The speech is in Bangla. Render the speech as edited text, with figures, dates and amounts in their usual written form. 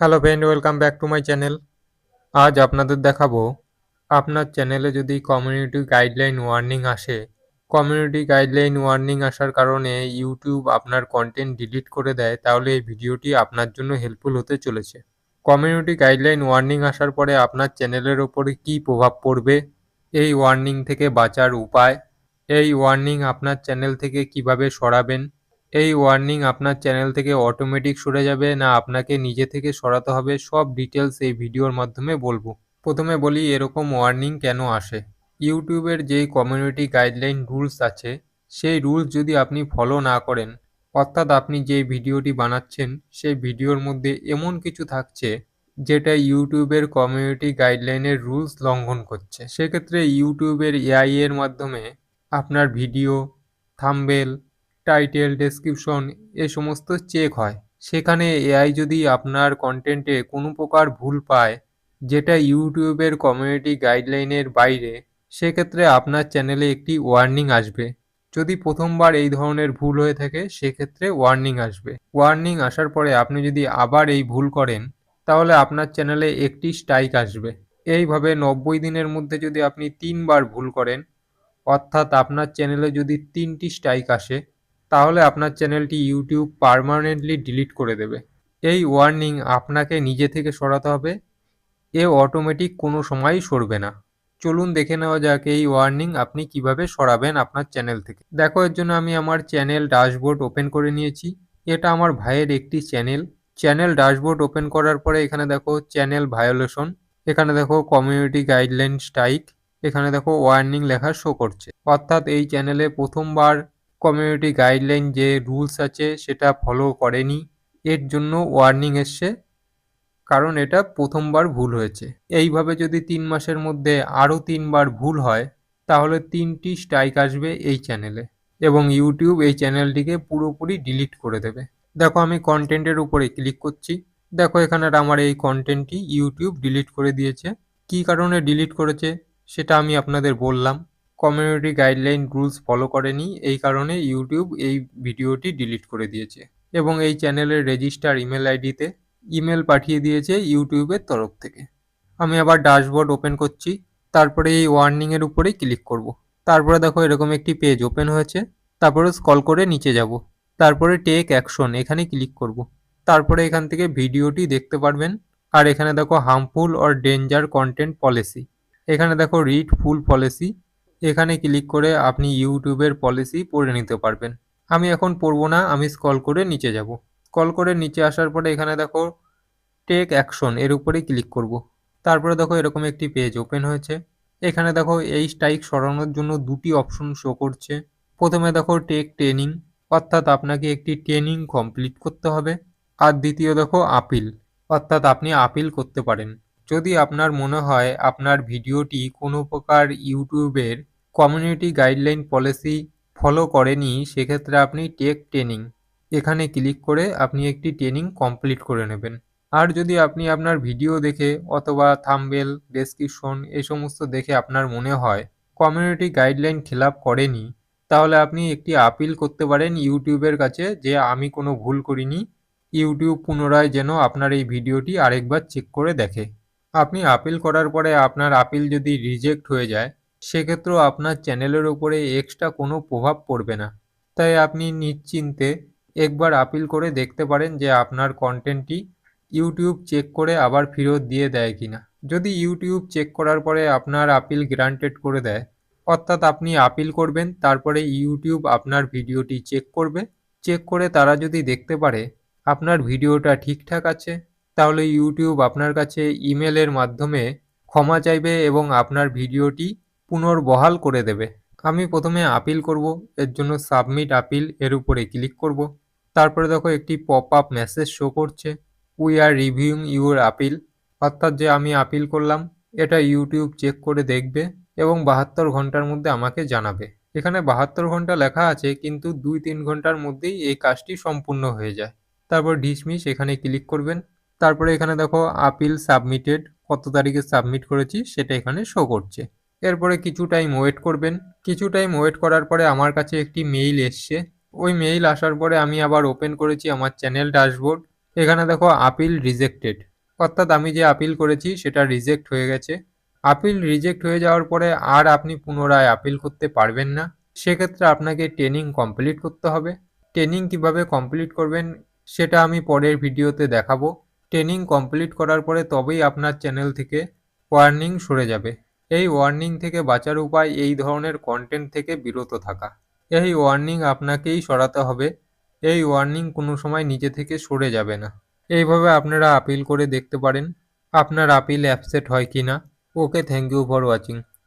Hello friend, welcome back to my channel. আজ আপনাদের দেখাবো আপনার চ্যানেলে যদি কমিউনিটি গাইডলাইন ওয়ার্নিং আসে। কমিউনিটি গাইডলাইন ওয়ার্নিং আসার কারণে ইউটিউব আপনার কন্টেন্ট ডিলিট করে দেয়, তাহলে এই ভিডিওটি আপনার জন্য হেল্পফুল হতে চলেছে। কমিউনিটি গাইডলাইন ওয়ার্নিং আসার পরে আপনার চ্যানেলের ওপরে কী প্রভাব পড়বে, এই ওয়ার্নিং থেকে বাঁচার উপায়, এই ওয়ার্নিং আপনার চ্যানেল থেকে কিভাবে সরাবেন, এই ওয়ার্নিং আপনার চ্যানেল থেকে অটোমেটিক সরে যাবে না আপনাকে নিজে থেকে সরাতে হবে, সব ডিটেলস এই ভিডিওর মাধ্যমে বলবো। প্রথমে বলি এরকম ওয়ার্নিং কেন আসে। ইউটিউবের যেই কমিউনিটি গাইডলাইন রুলস আছে, সেই রুলস যদি আপনি ফলো না করেন, অর্থাৎ আপনি যেই ভিডিওটি বানাচ্ছেন সেই ভিডিওর মধ্যে এমন কিছু থাকছে যেটা ইউটিউবের কমিউনিটি গাইডলাইনের রুলস লঙ্ঘন করছে, সেক্ষেত্রে ইউটিউবের এআই এর মাধ্যমে আপনার ভিডিও, থাম্বনেল, টাইটেল, ডেসক্রিপশন এ সমস্ত চেক হয়। সেখানে এআই যদি আপনার কন্টেন্টে কোনো প্রকার ভুল পায় যেটা ইউটিউবের কমিউনিটি গাইডলাইনের বাইরে, সেক্ষেত্রে আপনার চ্যানেলে একটি ওয়ার্নিং আসবে। যদি প্রথমবার এই ধরনের ভুল হয়ে থাকে সেক্ষেত্রে ওয়ার্নিং আসবে। ওয়ার্নিং আসার পরে আপনি যদি আবার এই ভুল করেন তাহলে আপনার চ্যানেলে একটি স্ট্রাইক আসবে। এইভাবে 90 দিনের মধ্যে যদি আপনি 3 বার ভুল করেন, অর্থাৎ আপনার চ্যানেলে যদি 3টি স্ট্রাইক আসে, তাহলে আপনার চ্যানেলটি ইউটিউব পার্মানেন্টলি ডিলিট করে দেবে। এই ওয়ার্নিং আপনাকে নিজে থেকে সরাতে হবে, এ অটোমেটিক কোনো সময়ই সরবে না। চলুন দেখে নেওয়া যাক এই ওয়ার্নিং আপনি কিভাবে সরাবেন আপনার চ্যানেল থেকে। দেখো, এর জন্য আমি আমার চ্যানেল ড্যাশবোর্ড ওপেন করে নিয়েছি। এটা আমার ভাইয়ের একটি চ্যানেল। চ্যানেল ড্যাশবোর্ড ওপেন করার পরে এখানে দেখো চ্যানেল ভায়োলেশন, এখানে দেখো কমিউনিটি গাইডলাইন স্ট্রাইক, এখানে দেখো ওয়ার্নিং লেখা শো করছে। অর্থাৎ এই চ্যানেলে প্রথমবার কমিউনিটি গাইডলাইন যে রুলস আছে সেটা ফলো করেনি, এর জন্য ওয়ার্নিং এসছে, কারণ এটা প্রথমবার ভুল হয়েছে। এইভাবে যদি 3 মাসের মধ্যে আরও 3 বার ভুল হয় তাহলে 3টি স্ট্রাইক আসবে এই চ্যানেলে এবং ইউটিউব এই চ্যানেলটিকে পুরোপুরি ডিলিট করে দেবে। দেখো, আমি কন্টেন্টের উপরে ক্লিক করছি। দেখো, এখানে আমার এই কন্টেন্টটি ইউটিউব ডিলিট করে দিয়েছে। কী কারণে ডিলিট করেছে সেটা আমি আপনাদের বললাম। কমিউনিটি গাইডলাইন রুলস ফলো করেনি, এই কারণে ইউটিউব এই ভিডিওটি ডিলিট করে দিয়েছে এবং এই চ্যানেলের রেজিস্টার ইমেল আইডিতে ইমেল পাঠিয়ে দিয়েছে ইউটিউবের তরফ থেকে। আমি আবার ড্যাশবোর্ড ওপেন করছি, তারপরে এই ওয়ার্নিংয়ের উপরেই ক্লিক করব। তারপরে দেখো এরকম একটি পেজ ওপেন হয়েছে। তারপরে স্ক্রল করে নিচে যাব, তারপরে টেক অ্যাকশন এখানে ক্লিক করব। তারপরে এখান থেকে ভিডিওটি দেখতে পারবেন। আর এখানে দেখো harmful or danger content policy, এখানে দেখো রিড ফুল পলিসি, এখানে ক্লিক করে আপনি ইউটিউবের পলিসি পড়ে নিতে পারবেন। আমি এখন পড়বো না, আমি স্ক্রল করে নিচে যাব। স্ক্রল করে নিচে আসার পরে এখানে দেখো টেক অ্যাকশন এর উপরেই ক্লিক করব। তারপরে দেখো এরকম একটি পেজ ওপেন হয়েছে। এখানে দেখো এই স্ট্রাইক সরানোর জন্য দুটি অপশন শো করছে। প্রথমে দেখো টেক ট্রেনিং, অর্থাৎ আপনাকে একটি ট্রেনিং কমপ্লিট করতে হবে। আর দ্বিতীয় দেখো আপিল, অর্থাৎ আপনি আপিল করতে পারেন। যদি আপনার মনে হয় আপনার ভিডিওটি কোনো প্রকার ইউটিউবের কমিউনিটি গাইডলাইন পলিসি ফলো করেনি, সেক্ষেত্রে আপনি টেক ট্রেনিং এখানে ক্লিক করে আপনি একটি ট্রেনিং কমপ্লিট করে নেবেন। আর যদি আপনি আপনার ভিডিও দেখে অথবা থাম্বনেল, ডেসক্রিপশন এই সমস্ত দেখে আপনার মনে হয় কমিউনিটি গাইডলাইন খেলাপ করেনি, তাহলে আপনি একটি আপিল করতে পারেন ইউটিউবের কাছে যে আমি কোনো ভুল করিনি, ইউটিউব পুনরায় যেন আপনার এই ভিডিওটি আরেকবার চেক করে দেখে। আপনি আপিল করার পরে আপনার আপিল যদি রিজেক্ট হয়ে যায়, সেক্ষেত্রেও আপনার চ্যানেলের উপরে এক্সট্রা কোনো প্রভাব পড়বে না। তাই আপনি নিশ্চিন্তে একবার আপিল করে দেখতে পারেন যে আপনার কন্টেন্টটি ইউটিউব চেক করে আবার ফেরত দিয়ে দেয় কিনা। যদি ইউটিউব চেক করার পরে আপনার আপিল গ্রান্টেড করে দেয়, অর্থাৎ আপনি আপিল করবেন, তারপরে ইউটিউব আপনার ভিডিওটি চেক করবে। চেক করে তারা যদি দেখতে পারে আপনার ভিডিওটা ঠিকঠাক আছে, তাহলে ইউটিউব আপনার কাছে ইমেলের মাধ্যমে ক্ষমা চাইবে এবং আপনার ভিডিওটি পুনর্বহাল করে দেবে। আমি প্রথমে আপিল করব, এর জন্য সাবমিট আপিল এর উপরে ক্লিক করব। তারপরে দেখো একটি পপ আপ মেসেজ শো করছে, we are reviewing your appeal, অর্থাৎ যে আমি আপিল করলাম এটা ইউটিউব চেক করে দেখবে এবং 72 ঘন্টার মধ্যে আমাকে জানাবে। এখানে 72 ঘন্টা লেখা আছে, কিন্তু 2-3 ঘন্টার মধ্যেই এই কাজটি সম্পূর্ণ হয়ে যায়। তারপর ডিসমিস এখানে ক্লিক করবেন। তারপরে এখানে দেখো আপিল সাবমিটেড, কত তারিখে সাবমিট করেছি সেটা এখানে শো করছে। এরপরে কিছু টাইম ওয়েট করবেন। কিছু টাইম ওয়েট করার পরে আমার কাছে একটি মেইল এসছে। ওই মেইল আসার পরে আমি আবার ওপেন করেছি আমার চ্যানেল ড্যাশবোর্ড। এখানে দেখো আপিল রিজেক্টেড, অর্থাৎ আমি যে আপিল করেছি সেটা রিজেক্ট হয়ে গেছে। আপিল রিজেক্ট হয়ে যাওয়ার পরে আর আপনি পুনরায় আপিল করতে পারবেন না। সেক্ষেত্রে আপনাকে ট্রেনিং কমপ্লিট করতে হবে। ট্রেনিং কিভাবে কমপ্লিট করবেন সেটা আমি পরের ভিডিওতে দেখাবো। ট্রেনিং কমপ্লিট করার পরে তবেই আপনার চ্যানেল থেকে ওয়ার্নিং সরে যাবে। এই ওয়ার্নিং থেকে বাঁচার উপায় এই ধরনের কন্টেন্ট থেকে বিরত থাকা। এই ওয়ার্নিং আপনাকেই সরাতে হবে। এই ওয়ার্নিং কোনো সময় নিজে থেকে সরে যাবে না। এইভাবে আপনারা আপিল করে দেখতে পারেন আপনার আপিল অ্যাকসেপ্ট হয় কিনা। ওকে, থ্যাংক ইউ ফর ওয়াচিং।